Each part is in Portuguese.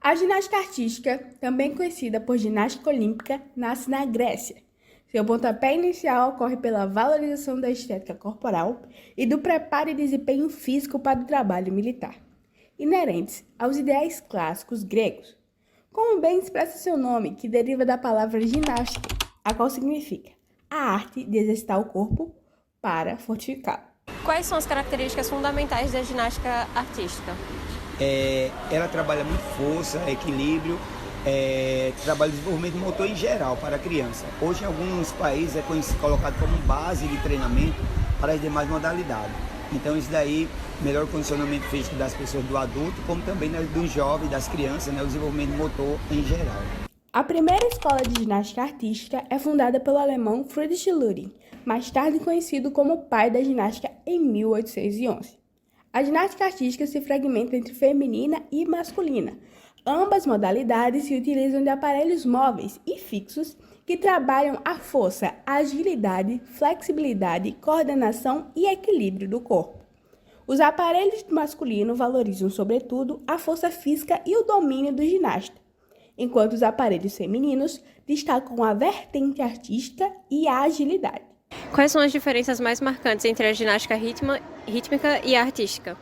A ginástica artística, também conhecida por ginástica olímpica, nasce na Grécia. Seu pontapé inicial ocorre pela valorização da estética corporal e do preparo e desempenho físico para o trabalho militar, inerentes aos ideais clássicos gregos. Como bem expressa seu nome, que deriva da palavra ginástica, a qual significa a arte de exercitar o corpo para fortificá-lo. Quais são as características fundamentais da ginástica artística? Ela trabalha muito força, equilíbrio, trabalha o desenvolvimento motor em geral para a criança. Hoje, em alguns países, é colocado como base de treinamento para as demais modalidades. Então, isso daí melhora o condicionamento físico das pessoas, do adulto, como também dos jovens, das crianças, o desenvolvimento motor em geral. A primeira escola de ginástica artística é fundada pelo alemão Friedrich Ludwig, mais tarde conhecido como pai da ginástica em 1811. A ginástica artística se fragmenta entre feminina e masculina. Ambas modalidades se utilizam de aparelhos móveis e fixos que trabalham a força, a agilidade, flexibilidade, coordenação e equilíbrio do corpo. Os aparelhos masculinos valorizam, sobretudo, a força física e o domínio do ginasta, enquanto os aparelhos femininos destacam a vertente artística e a agilidade. Quais são as diferenças mais marcantes entre a ginástica rítmica e a artística?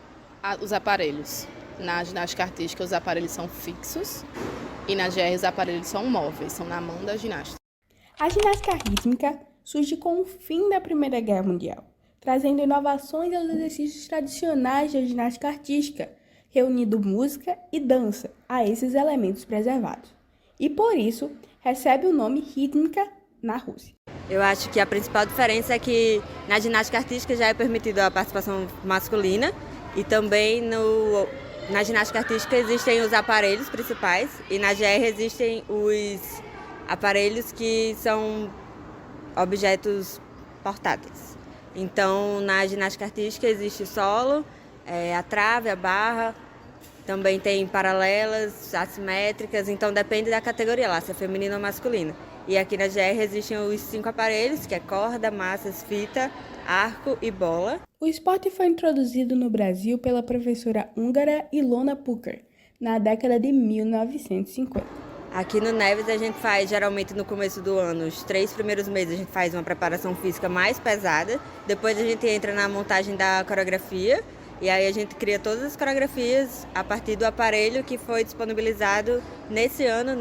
Os aparelhos. Na ginástica artística, os aparelhos são fixos e na GR os aparelhos são móveis, são na mão da ginasta. A ginástica rítmica surge com o fim da Primeira Guerra Mundial, trazendo inovações aos exercícios tradicionais da ginástica artística, reunindo música e dança a esses elementos preservados. E por isso, recebe o nome rítmica na Rússia. Eu acho que a principal diferença é que na ginástica artística já é permitida a participação masculina e também na ginástica artística existem os aparelhos principais e na GR existem os aparelhos que são objetos portáteis. Então, na ginástica artística existe o solo, a trave, a barra, também tem paralelas, assimétricas, então depende da categoria lá, se é feminina ou masculina. E aqui na GR existem os 5 aparelhos, que é corda, massas, fita, arco e bola. O esporte foi introduzido no Brasil pela professora húngara Ilona Pucker, na década de 1950. Aqui no Neves a gente faz, geralmente no começo do ano, os 3 primeiros meses a gente faz uma preparação física mais pesada, depois a gente entra na montagem da coreografia, e aí a gente cria todas as coreografias a partir do aparelho que foi disponibilizado nesse ano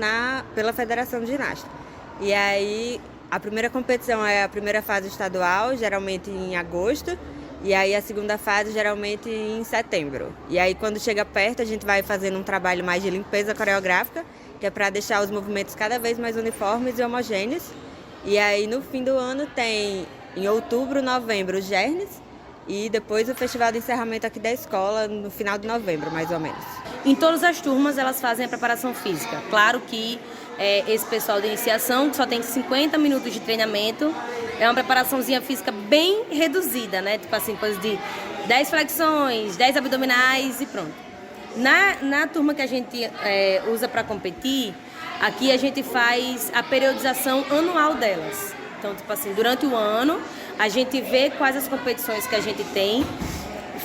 pela Federação de Ginástica. E aí a primeira competição é a primeira fase estadual, geralmente em agosto, e aí a segunda fase geralmente em setembro. E aí quando chega perto a gente vai fazendo um trabalho mais de limpeza coreográfica, que é para deixar os movimentos cada vez mais uniformes e homogêneos. E aí no fim do ano tem, em outubro, novembro, os Gernes, e depois o festival de encerramento aqui da escola no final de novembro, mais ou menos. Em todas as turmas elas fazem a preparação física. Claro que esse pessoal de iniciação, que só tem 50 minutos de treinamento, é uma preparaçãozinha física bem reduzida, né? Tipo assim, coisa de 10 flexões, 10 abdominais e pronto. Na turma que a gente usa para competir, aqui a gente faz a periodização anual delas. Então, tipo assim, durante o ano, a gente vê quais as competições que a gente tem,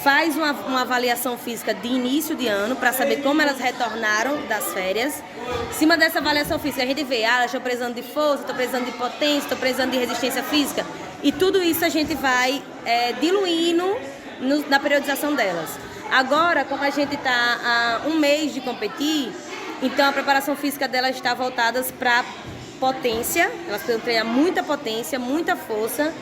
faz uma avaliação física de início de ano para saber como elas retornaram das férias. Em cima dessa avaliação física, a gente vê, elas estão precisando de força, estão precisando de potência, estão precisando de resistência física. E tudo isso a gente vai diluindo na periodização delas. Agora, como a gente está há um mês de competir, então a preparação física delas está voltada para potência. Elas precisam treinar muita potência, muita força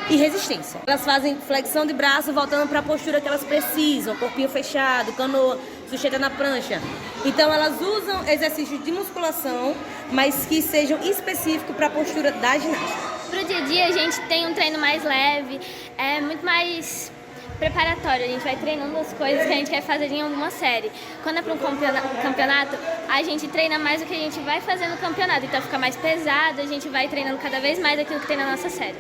e resistência. Elas fazem flexão de braço voltando para a postura que elas precisam, corpinho fechado, canoa, sujeta na prancha. Então elas usam exercícios de musculação, mas que sejam específicos para a postura da ginástica. Pro dia a dia a gente tem um treino mais leve, é muito mais preparatório, a gente vai treinando as coisas que a gente quer fazer em alguma série. Quando é para um campeonato, a gente treina mais do que a gente vai fazer no campeonato, então fica mais pesado, a gente vai treinando cada vez mais aquilo que tem na nossa série.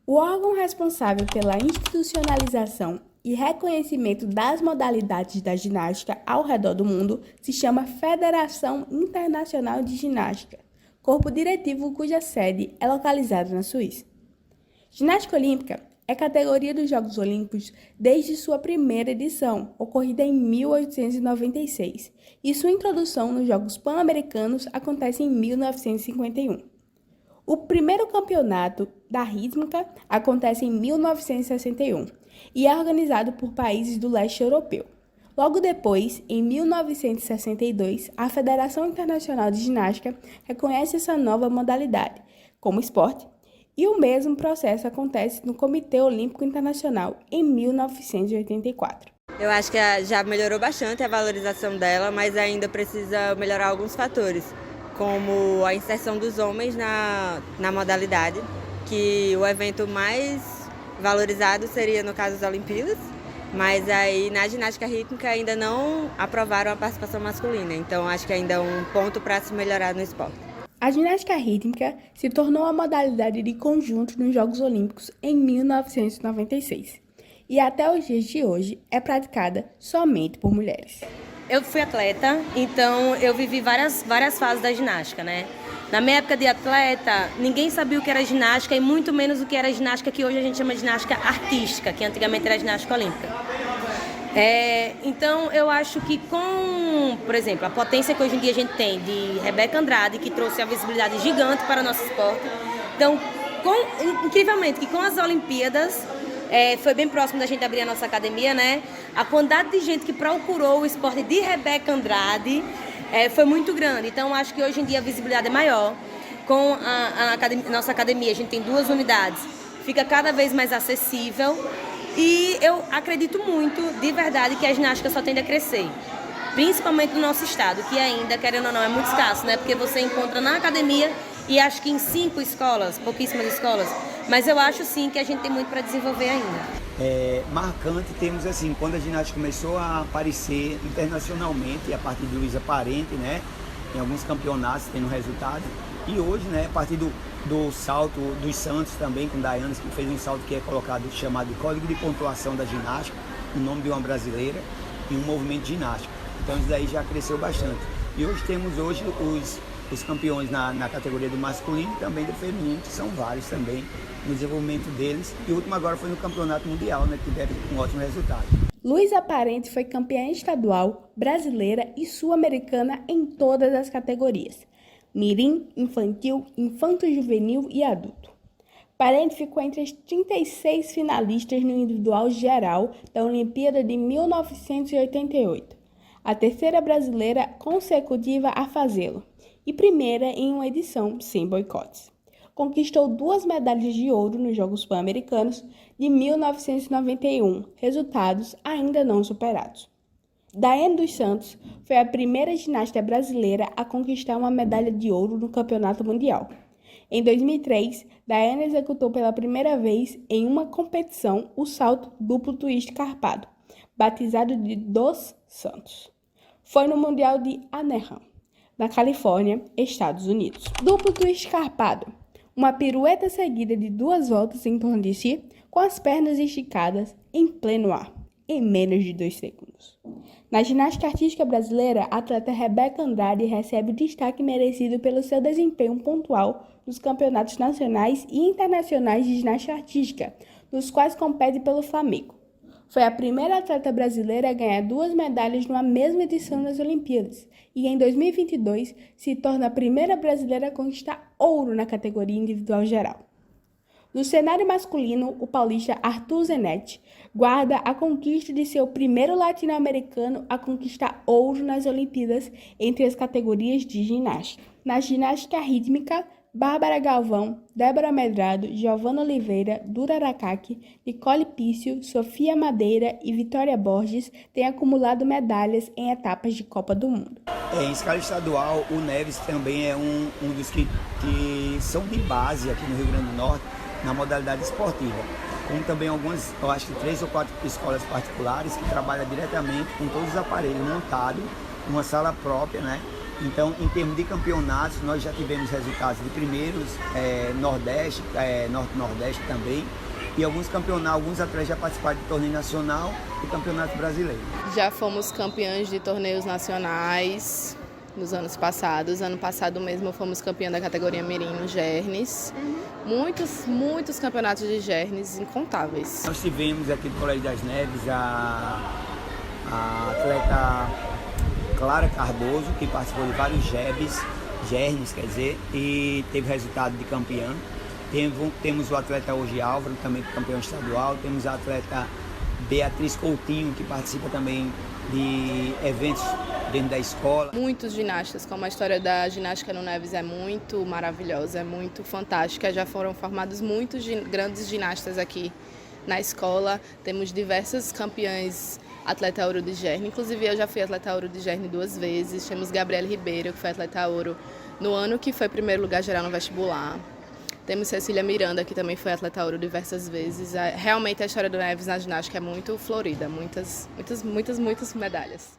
O órgão responsável pela institucionalização e reconhecimento das modalidades da ginástica ao redor do mundo se chama Federação Internacional de Ginástica, corpo diretivo cuja sede é localizada na Suíça. Ginástica olímpica é categoria dos Jogos Olímpicos desde sua primeira edição, ocorrida em 1896, e sua introdução nos Jogos Pan-Americanos acontece em 1951. O primeiro campeonato da rítmica acontece em 1961 e é organizado por países do leste europeu. Logo depois, em 1962, a Federação Internacional de Ginástica reconhece essa nova modalidade como esporte, e o mesmo processo acontece no Comitê Olímpico Internacional em 1984. Eu acho que já melhorou bastante a valorização dela, mas ainda precisa melhorar alguns fatores, como a inserção dos homens na modalidade, que o evento mais valorizado seria, no caso, as Olimpíadas, mas aí na ginástica rítmica ainda não aprovaram a participação masculina, então acho que ainda é um ponto para se melhorar no esporte. A ginástica rítmica se tornou a modalidade de conjunto nos Jogos Olímpicos em 1996 e até os dias de hoje é praticada somente por mulheres. Eu fui atleta, então eu vivi várias fases da ginástica, né? Na minha época de atleta, ninguém sabia o que era ginástica e muito menos o que era ginástica que hoje a gente chama de ginástica artística, que antigamente era ginástica olímpica. Então, eu acho que com, por exemplo, a potência que hoje em dia a gente tem de Rebeca Andrade, que trouxe a visibilidade gigante para o nosso esporte. Então, incrivelmente, que com as Olimpíadas, foi bem próximo da gente abrir a nossa academia, né? A quantidade de gente que procurou o esporte de Rebeca Andrade foi muito grande. Então, acho que hoje em dia a visibilidade é maior. Com a nossa academia, a gente tem 2 unidades, fica cada vez mais acessível. E eu acredito muito, de verdade, que a ginástica só tende a crescer, principalmente no nosso estado, que ainda, querendo ou não, é muito escasso, né? Porque você encontra na academia e acho que em 5 escolas, pouquíssimas escolas, mas eu acho sim que a gente tem muito para desenvolver ainda. Marcante, temos assim, quando a ginástica começou a aparecer internacionalmente, a partir de Luísa Parente, né? Em alguns campeonatos tendo resultado. E hoje, né, a partir do salto dos Santos também, com Daiane, que fez um salto que é colocado, chamado de Código de Pontuação da Ginástica, o nome de uma brasileira, e um movimento de ginástica. Então isso daí já cresceu bastante. E hoje temos os campeões na categoria do masculino e também do feminino, que são vários também, no desenvolvimento deles. E o último agora foi no Campeonato Mundial, né, que deram um ótimo resultado. Luísa Parente foi campeã estadual, brasileira e sul-americana em todas as categorias: mirim, infantil, infanto-juvenil e adulto. Parente ficou entre as 36 finalistas no individual geral da Olimpíada de 1988, a terceira brasileira consecutiva a fazê-lo e primeira em uma edição sem boicotes. Conquistou 2 medalhas de ouro nos Jogos Pan-Americanos de 1991, resultados ainda não superados. Daiane dos Santos foi a primeira ginasta brasileira a conquistar uma medalha de ouro no Campeonato Mundial. Em 2003, Daiane executou pela primeira vez em uma competição o salto duplo twist carpado, batizado de Dos Santos. Foi no Mundial de Anaheim, na Califórnia, Estados Unidos. Duplo twist carpado, uma pirueta seguida de 2 voltas em torno de si, com as pernas esticadas em pleno ar, em menos de 2 segundos. Na ginástica artística brasileira, a atleta Rebeca Andrade recebe o destaque merecido pelo seu desempenho pontual nos campeonatos nacionais e internacionais de ginástica artística, nos quais compete pelo Flamengo. Foi a primeira atleta brasileira a ganhar 2 medalhas numa mesma edição das Olimpíadas e, em 2022, se torna a primeira brasileira a conquistar ouro na categoria individual geral. No cenário masculino, o paulista Arthur Zenetti guarda a conquista de seu primeiro latino-americano a conquistar ouro nas Olimpíadas entre as categorias de ginástica. Na ginástica rítmica, Bárbara Galvão, Débora Medrado, Giovana Oliveira, Dura Aracaki, Nicole Pício, Sofia Madeira e Vitória Borges têm acumulado medalhas em etapas de Copa do Mundo. Em escala estadual, o Neves também é um dos que são de base aqui no Rio Grande do Norte, na modalidade esportiva. Como também algumas, eu acho que 3 ou 4 escolas particulares que trabalham diretamente com todos os aparelhos montados, numa sala própria, né? Então, em termos de campeonatos, nós já tivemos resultados de primeiros, Nordeste, Norte-Nordeste também, e alguns atletas já participaram de torneio nacional e campeonato brasileiro. Já fomos campeãs de torneios nacionais, nos anos passados. Ano passado mesmo fomos campeã da categoria Mirim no Gernes. Muitos campeonatos de Gernes, incontáveis. Nós tivemos aqui no Colégio das Neves a atleta Clara Cardoso, que participou de vários Gernes, quer dizer, e teve resultado de campeã. Temos o atleta hoje Álvaro, também campeão estadual. Temos a atleta Beatriz Coutinho, que participa também de eventos dentro da escola. Muitos ginastas, como a história da ginástica no Neves é muito maravilhosa, é muito fantástica. Já foram formados muitos grandes ginastas aqui na escola. Temos diversas campeãs atleta ouro de Gernes, inclusive eu já fui atleta ouro de Gernes 2 vezes. Temos Gabriele Ribeiro, que foi atleta ouro no ano que foi primeiro lugar geral no vestibular. Temos Cecília Miranda, que também foi atleta ouro diversas vezes. Realmente a história do Neves na ginástica é muito florida, muitas medalhas.